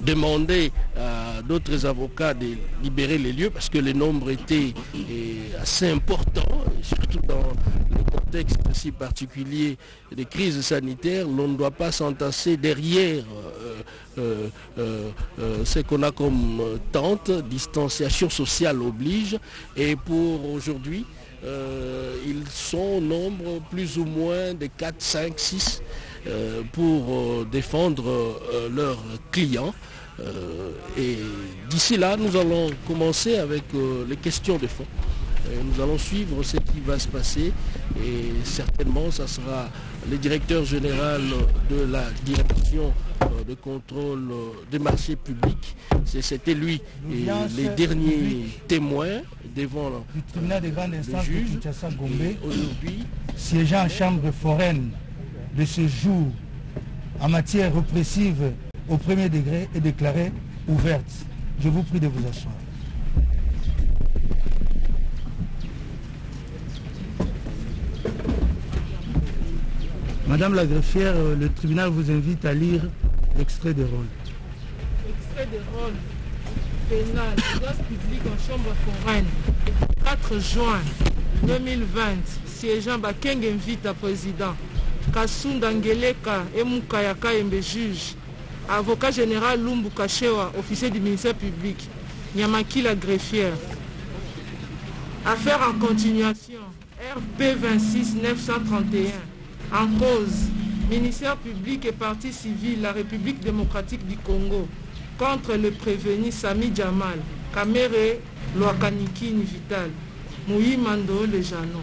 demandé à d'autres avocats de libérer les lieux parce que le nombre était assez important, surtout dans le contexte si particulier des crises sanitaires. L'on ne doit pas s'entasser derrière ce qu'on a comme tente, distanciation sociale oblige. Et pour aujourd'hui, ils sont au nombre plus ou moins de 4, 5, 6 pour défendre leurs clients. Et d'ici là, nous allons commencer avec les questions de fond. Nous allons suivre ce qui va se passer et certainement, ça sera le directeur général de la direction de contrôle des marchés publics. C'était lui et les derniers témoins devant le tribunal de grande instance de Kinshasa-Gombe, aujourd'hui siégeant en chambre foraine de ce jour en matière répressive au premier degré est déclarée ouverte. Je vous prie de vous asseoir. Madame la greffière, le tribunal vous invite à lire l'extrait de rôle. Extrait de rôle pénal, audience publique en chambre foraine, 4 juin 2020, siégeant Bakeng invite à président, Kasunda Ngeleka Emukayaka Embe juge, avocat général Lumbu Kachewa, officier du ministère public, Nyamaki la greffière. Affaire en continuation, RP 26 931. En cause, ministère public et partie civile, la République démocratique du Congo, contre le prévenu Sami Jamal, Kamere Loakanikini Vital, Moui Mando Le Jano.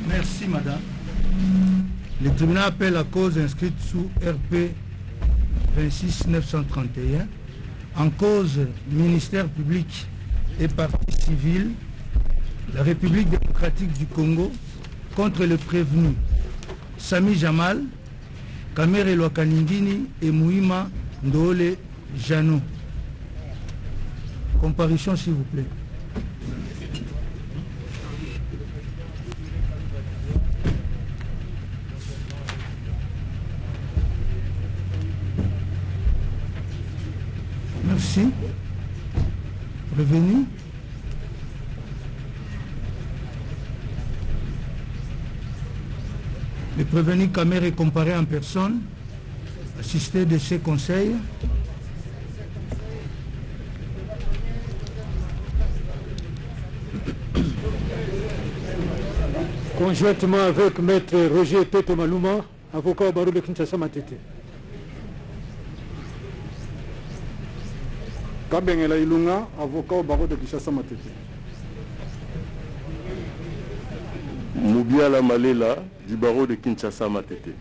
Merci madame. Le tribunal appelle la cause inscrite sous RP 26 931. En cause, ministère public et partie civile, la République démocratique du Congo, contre le prévenu Sami Jamal, Kamere Loakaningini et Mouima Ndole Jano. Comparution s'il vous plaît. Merci. Prévenu. Le prévenu Kamere est comparé en personne, assisté de ses conseils. Conjointement avec maître Roger Tete Maluma, avocat au barreau de Kinshasa Matete. Kabengela Ilunga, avocat au barreau de Kinshasa Matete. Mubiala Malela, du barreau de Kinshasa Matete.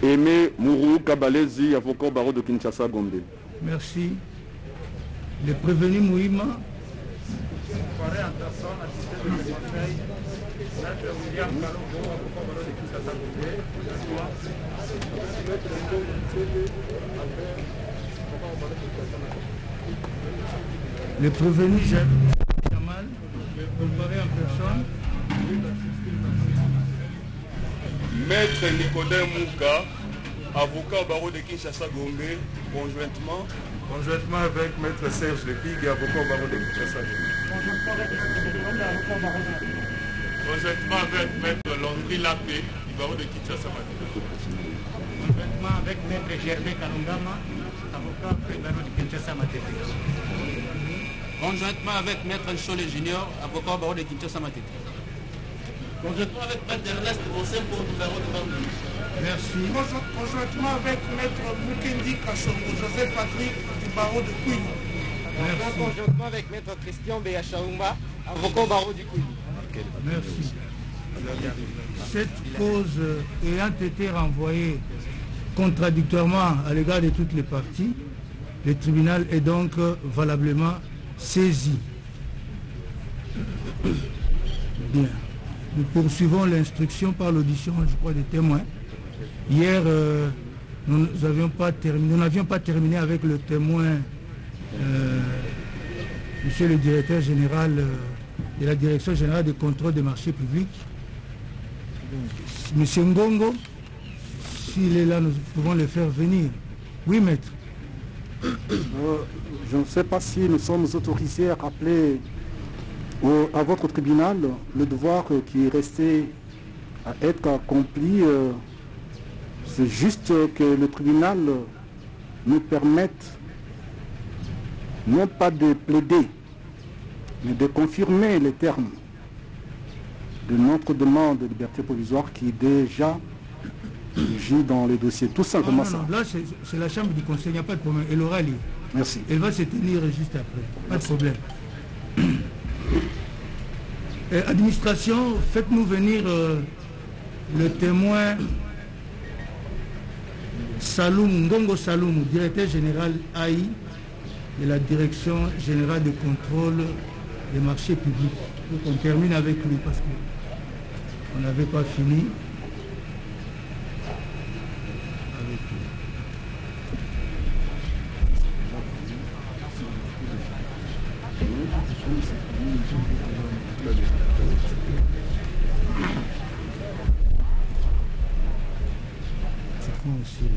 Aimé Mourou Kabalezi, avocat au barreau de Kinshasa Gombe. Merci. Le prévenu Mouima. Le prévenu Jamal, comparé en personne. Maître Nicodème Mouka, avocat au barreau de Kinshasa Gombe, conjointement avec maître Serge Lepig, avocat au barreau de Kinshasa Gombe. Conjointement avec maître Landry Lapé, du barreau de Kinshasa Gombe. Conjointement avec maître Gervais Kalungama, avocat du barreau de Kinshasa Matete. Conjointement avec maître Nchole Junior, avocat au barreau de Kinshasa Matete. Conjointement avec maître Ernest Bosempo du barreau de Bambou. Merci. Conjointement avec maître Mukendi Kasongo, Joseph Patrick du barreau de Kouy. Conjointement avec maître Christian Beyachaoumba, avocat au barreau du Kouy. Merci. Cette cause ayant été renvoyée contradictoirement à l'égard de toutes les parties, le tribunal est donc valablement saisi. Bien. Nous poursuivons l'instruction par l'audition, je crois, des témoins. Hier, nous n'avions pas terminé avec le témoin, monsieur le directeur général de la direction générale de contrôle des marchés publics, monsieur Ngongo, s'il est là, nous pouvons le faire venir. Oui, maître. Je ne sais pas si nous sommes autorisés à rappeler à votre tribunal le devoir qui est resté à être accompli. C'est juste que le tribunal nous permette non pas de plaider, mais de confirmer les termes de notre demande de liberté provisoire qui est déjà gît dans le dossier. Tout simplement ça. Non, là c'est la chambre du conseil, il n'y a pas de problème. Elle aura lieu. Merci. Elle va se tenir juste après. Pas de problème. Administration, faites-nous venir le témoin Ngongo Saloum, directeur général AI de la direction générale de contrôle des marchés publics. Donc on termine avec lui parce qu'on n'avait pas fini. Avec lui. C'est quoi aussi les...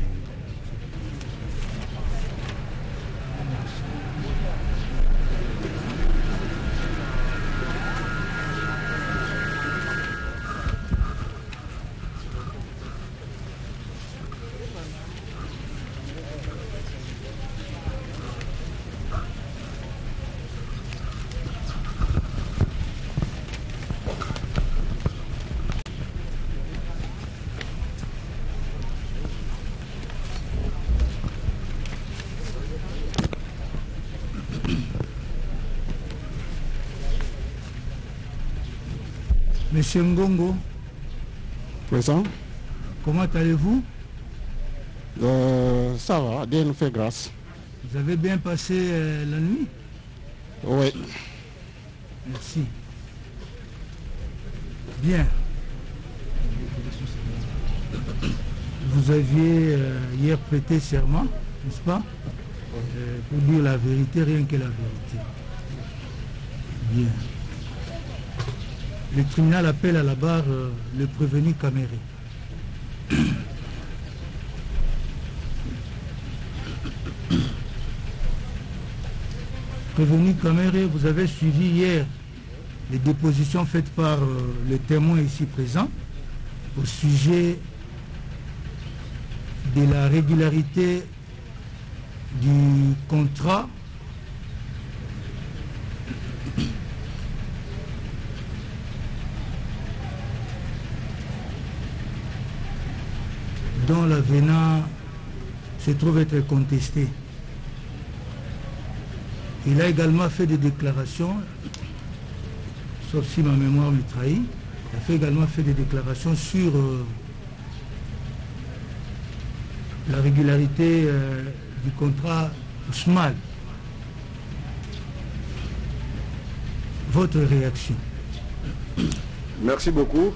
Monsieur Ngongo. Présent. Comment allez-vous? Ça va, Dieu nous fait grâce. Vous avez bien passé la nuit? Oui. Merci. Bien. Vous aviez hier prêté serment, n'est-ce pas? Pour dire la vérité, rien que la vérité. Bien. Le tribunal appelle à la barre le prévenu Caméré. Prévenu Caméré, vous avez suivi hier les dépositions faites par le témoin ici présent au sujet de la régularité du contrat dont l'avenant se trouve être contesté. Il a également fait des déclarations, sauf si ma mémoire me trahit, il a également fait des déclarations sur la régularité du contrat Ousmane. Votre réaction? Merci beaucoup.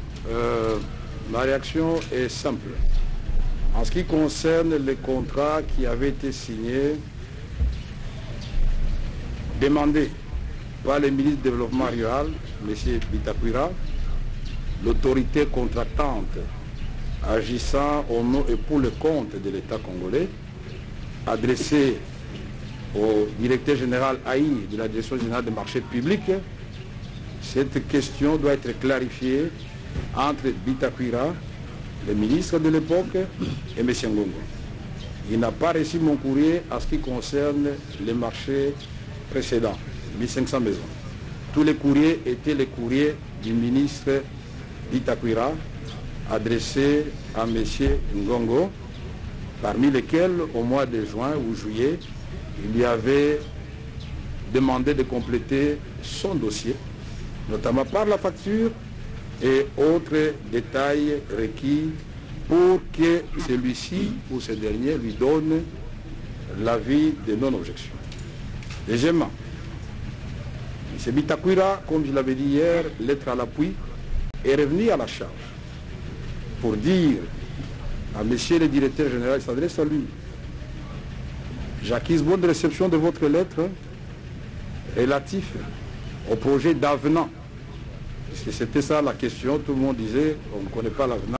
Ma réaction est simple. En ce qui concerne les contrats qui avaient été signés, demandés par le ministre du Développement rural, M. Bitakwira, l'autorité contractante agissant au nom et pour le compte de l'État congolais, adressé au directeur général AI de la Direction générale des marchés publics, cette question doit être clarifiée entre Bitakwira, le ministre de l'époque, et M. Ngongo. Il n'a pas reçu mon courrier en ce qui concerne les marchés précédents, 1500 maisons. Tous les courriers étaient les courriers du ministre Bitakwira adressés à M. Ngongo, parmi lesquels, au mois de juin ou juillet, il lui avait demandé de compléter son dossier, notamment par la facture et autres détails requis pour que celui-ci ou ce dernier lui donne l'avis de non-objection. Deuxièmement, M. Bitakwira, comme je l'avais dit hier, lettre à l'appui, est revenu à la charge pour dire à M. le directeur général, il s'adresse à lui: j'acquise bonne réception de votre lettre relatif au projet d'avenant. Parce que c'était ça la question, tout le monde disait, on ne connaît pas l'avenant.